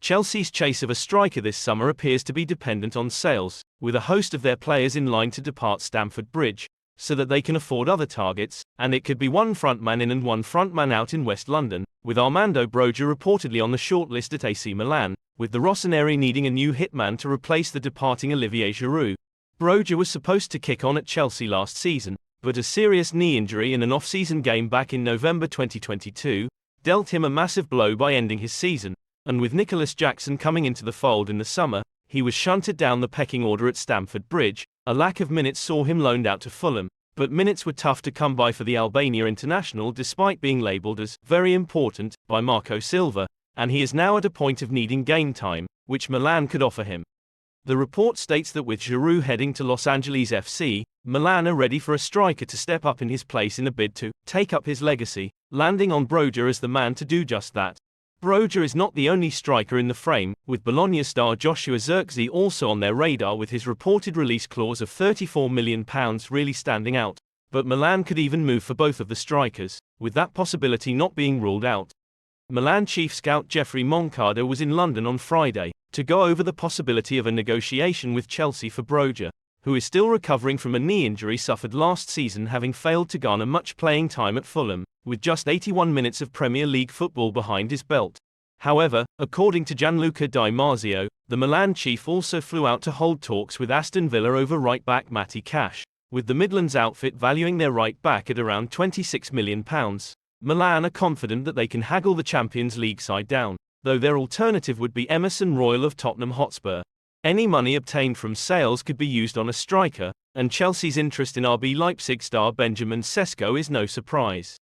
Chelsea's chase of a striker this summer appears to be dependent on sales, with a host of their players in line to depart Stamford Bridge, so that they can afford other targets, and it could be one frontman in and one frontman out in West London, with Armando Broja reportedly on the shortlist at AC Milan, with the Rossoneri needing a new hitman to replace the departing Olivier Giroud. Broja was supposed to kick on at Chelsea last season, but a serious knee injury in an off-season game back in November 2022 dealt him a massive blow by ending his season, and with Nicholas Jackson coming into the fold in the summer, he was shunted down the pecking order at Stamford Bridge. A lack of minutes saw him loaned out to Fulham, but minutes were tough to come by for the Albania international despite being labelled as very important by Marco Silva, and he is now at a point of needing game time, which Milan could offer him. The report states that with Giroud heading to Los Angeles FC, Milan are ready for a striker to step up in his place in a bid to take up his legacy, landing on Broja as the man to do just that. Broja is not the only striker in the frame, with Bologna star Joshua Zirkzee also on their radar with his reported release clause of £34 million really standing out. But Milan could even move for both of the strikers, with that possibility not being ruled out. Milan chief scout Jeffrey Moncada was in London on Friday to go over the possibility of a negotiation with Chelsea for Broja, who is still recovering from a knee injury suffered last season, having failed to garner much playing time at Fulham, with just 81 minutes of Premier League football behind his belt. However, according to Gianluca Di Marzio, the Milan chief also flew out to hold talks with Aston Villa over right-back Matty Cash, with the Midlands outfit valuing their right-back at around £26 million. Milan are confident that they can haggle the Champions League side down, though their alternative would be Emerson Royal of Tottenham Hotspur. Any money obtained from sales could be used on a striker, and Chelsea's interest in RB Leipzig star Benjamin Sesko is no surprise.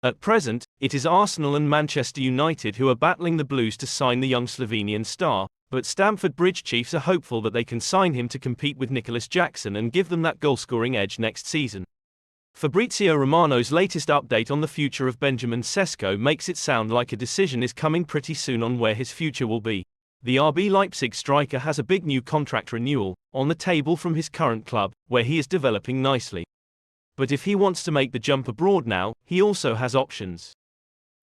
At present, it is Arsenal and Manchester United who are battling the Blues to sign the young Slovenian star, but Stamford Bridge chiefs are hopeful that they can sign him to compete with Nicholas Jackson and give them that goal-scoring edge next season. Fabrizio Romano's latest update on the future of Benjamin Sesko makes it sound like a decision is coming pretty soon on where his future will be. The RB Leipzig striker has a big new contract renewal on the table from his current club, where he is developing nicely. But if he wants to make the jump abroad now, he also has options.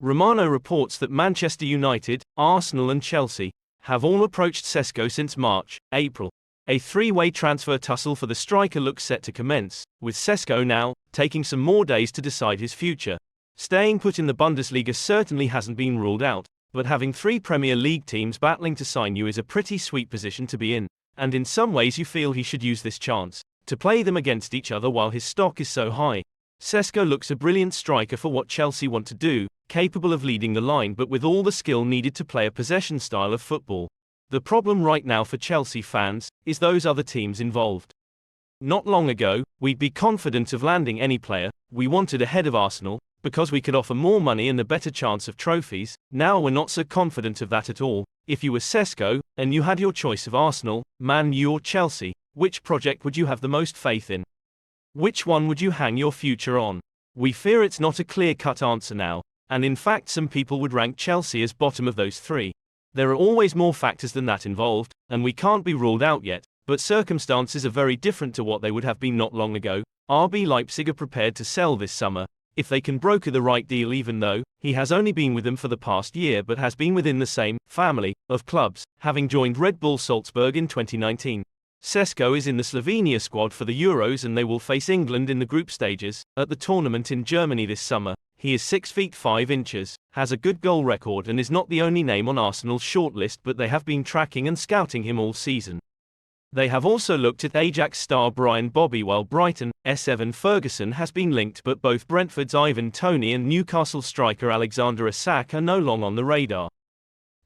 Romano reports that Manchester United, Arsenal and Chelsea have all approached Sesko since March, April. A three-way transfer tussle for the striker looks set to commence, with Sesko now taking some more days to decide his future. Staying put in the Bundesliga certainly hasn't been ruled out, but having three Premier League teams battling to sign you is a pretty sweet position to be in, and in some ways you feel he should use this chance to play them against each other while his stock is so high. Sesko looks a brilliant striker for what Chelsea want to do, capable of leading the line but with all the skill needed to play a possession style of football. The problem right now for Chelsea fans is those other teams involved. Not long ago, we'd be confident of landing any player we wanted ahead of Arsenal, because we could offer more money and a better chance of trophies. Now we're not so confident of that at all. If you were Sesko, and you had your choice of Arsenal, Man U or Chelsea, which project would you have the most faith in? Which one would you hang your future on? We fear it's not a clear-cut answer now, and in fact some people would rank Chelsea as bottom of those three. There are always more factors than that involved, and we can't be ruled out yet, but circumstances are very different to what they would have been not long ago. RB Leipzig are prepared to sell this summer, if they can broker the right deal, even though he has only been with them for the past year but has been within the same family of clubs, having joined Red Bull Salzburg in 2019. Sesko is in the Slovenia squad for the Euros and they will face England in the group stages at the tournament in Germany this summer. He is 6 feet 5 inches, has a good goal record and is not the only name on Arsenal's shortlist, but they have been tracking and scouting him all season. They have also looked at Ajax star Brian Bobby, while Brighton's Evan Ferguson has been linked, but both Brentford's Ivan Toney and Newcastle striker Alexander Isak are no longer on the radar.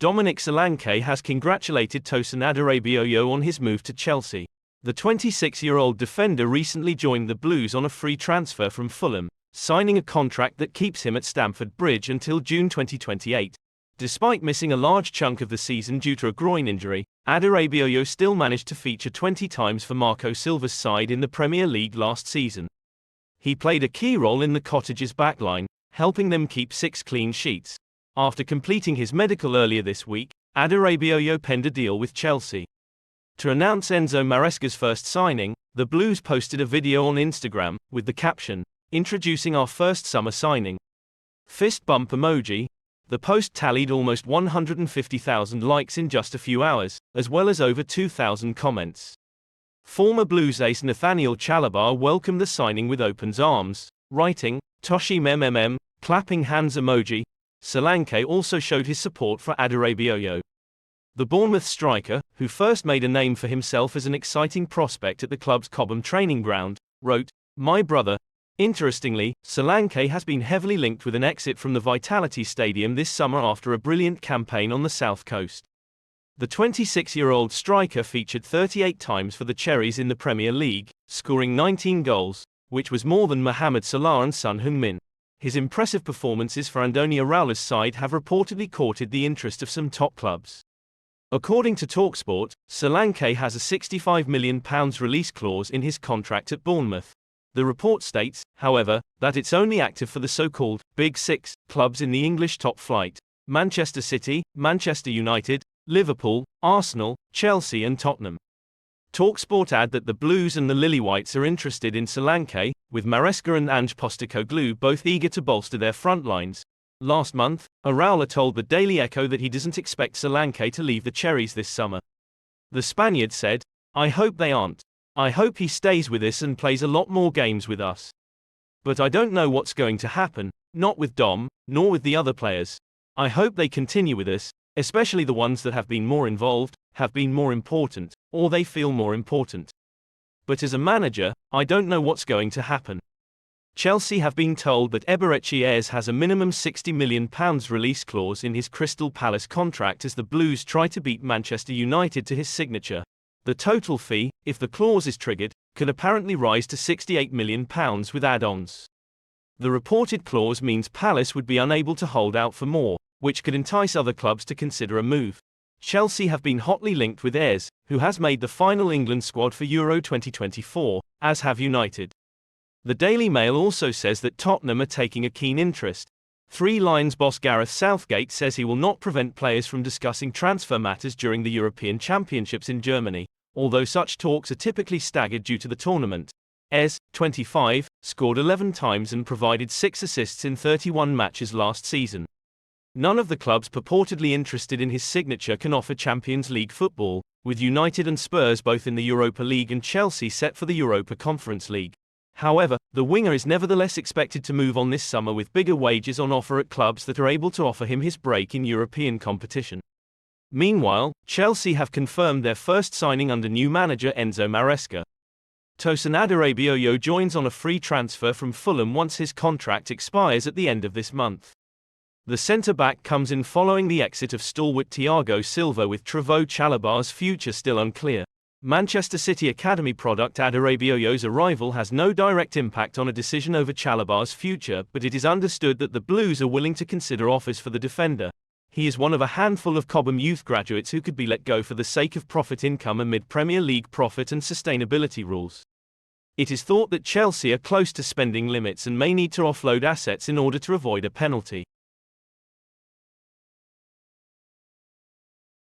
Dominic Solanke has congratulated Tosin Adarabioyo on his move to Chelsea. The 26-year-old defender recently joined the Blues on a free transfer from Fulham, signing a contract that keeps him at Stamford Bridge until June 2028. Despite missing a large chunk of the season due to a groin injury, Adarabioyo still managed to feature 20 times for Marco Silva's side in the Premier League last season. He played a key role in the Cottages' backline, helping them keep 6 clean sheets. After completing his medical earlier this week, Adarabioyo penned a deal with Chelsea. To announce Enzo Maresca's first signing, the Blues posted a video on Instagram, with the caption, "Introducing our first summer signing." Fist bump emoji. The post tallied almost 150,000 likes in just a few hours, as well as over 2,000 comments. Former Blues ace Nathaniel Chalobah welcomed the signing with open arms, writing, "Toshi mmm, clapping hands emoji." Solanke also showed his support for Adebayo. The Bournemouth striker, who first made a name for himself as an exciting prospect at the club's Cobham training ground, wrote, "My brother." Interestingly, Solanke has been heavily linked with an exit from the Vitality Stadium this summer after a brilliant campaign on the South Coast. The 26-year-old striker featured 38 times for the Cherries in the Premier League, scoring 19 goals, which was more than Mohamed Salah and Son Heung-min. His impressive performances for Andoni Iraola's side have reportedly courted the interest of some top clubs. According to TalkSport, Solanke has a £65 million release clause in his contract at Bournemouth. The report states, however, that it's only active for the so-called Big Six clubs in the English top flight: Manchester City, Manchester United, Liverpool, Arsenal, Chelsea and Tottenham. TalkSport add that the Blues and the Lilywhites are interested in Solanke, with Maresca and Ange Postecoglou both eager to bolster their front lines. Last month, Iraola told the Daily Echo that he doesn't expect Solanke to leave the Cherries this summer. The Spaniard said, "I hope they aren't. I hope he stays with us and plays a lot more games with us. But I don't know what's going to happen, not with Dom, nor with the other players. I hope they continue with us, especially the ones that have been more involved, have been more important, or they feel more important. But as a manager, I don't know what's going to happen." Chelsea have been told that Eberechi Eze has a minimum £60 million release clause in his Crystal Palace contract as the Blues try to beat Manchester United to his signature. The total fee, if the clause is triggered, could apparently rise to £68 million with add-ons. The reported clause means Palace would be unable to hold out for more, which could entice other clubs to consider a move. Chelsea have been hotly linked with Eze, who has made the final England squad for Euro 2024, as have United. The Daily Mail also says that Tottenham are taking a keen interest. Three Lions boss Gareth Southgate says he will not prevent players from discussing transfer matters during the European Championships in Germany, although such talks are typically staggered due to the tournament. Eze, 25, scored 11 times and provided 6 assists in 31 matches last season. None of the clubs purportedly interested in his signature can offer Champions League football, with United and Spurs both in the Europa League and Chelsea set for the Europa Conference League. However, the winger is nevertheless expected to move on this summer with bigger wages on offer at clubs that are able to offer him his break in European competition. Meanwhile, Chelsea have confirmed their first signing under new manager Enzo Maresca. Tosin Adebayo joins on a free transfer from Fulham once his contract expires at the end of this month. The centre-back comes in following the exit of stalwart Thiago Silva, with Trevoh Chalobah's future still unclear. Manchester City Academy product Adebayo's arrival has no direct impact on a decision over Chalobah's future, but it is understood that the Blues are willing to consider offers for the defender. He is one of a handful of Cobham youth graduates who could be let go for the sake of profit income amid Premier League profit and sustainability rules. It is thought that Chelsea are close to spending limits and may need to offload assets in order to avoid a penalty.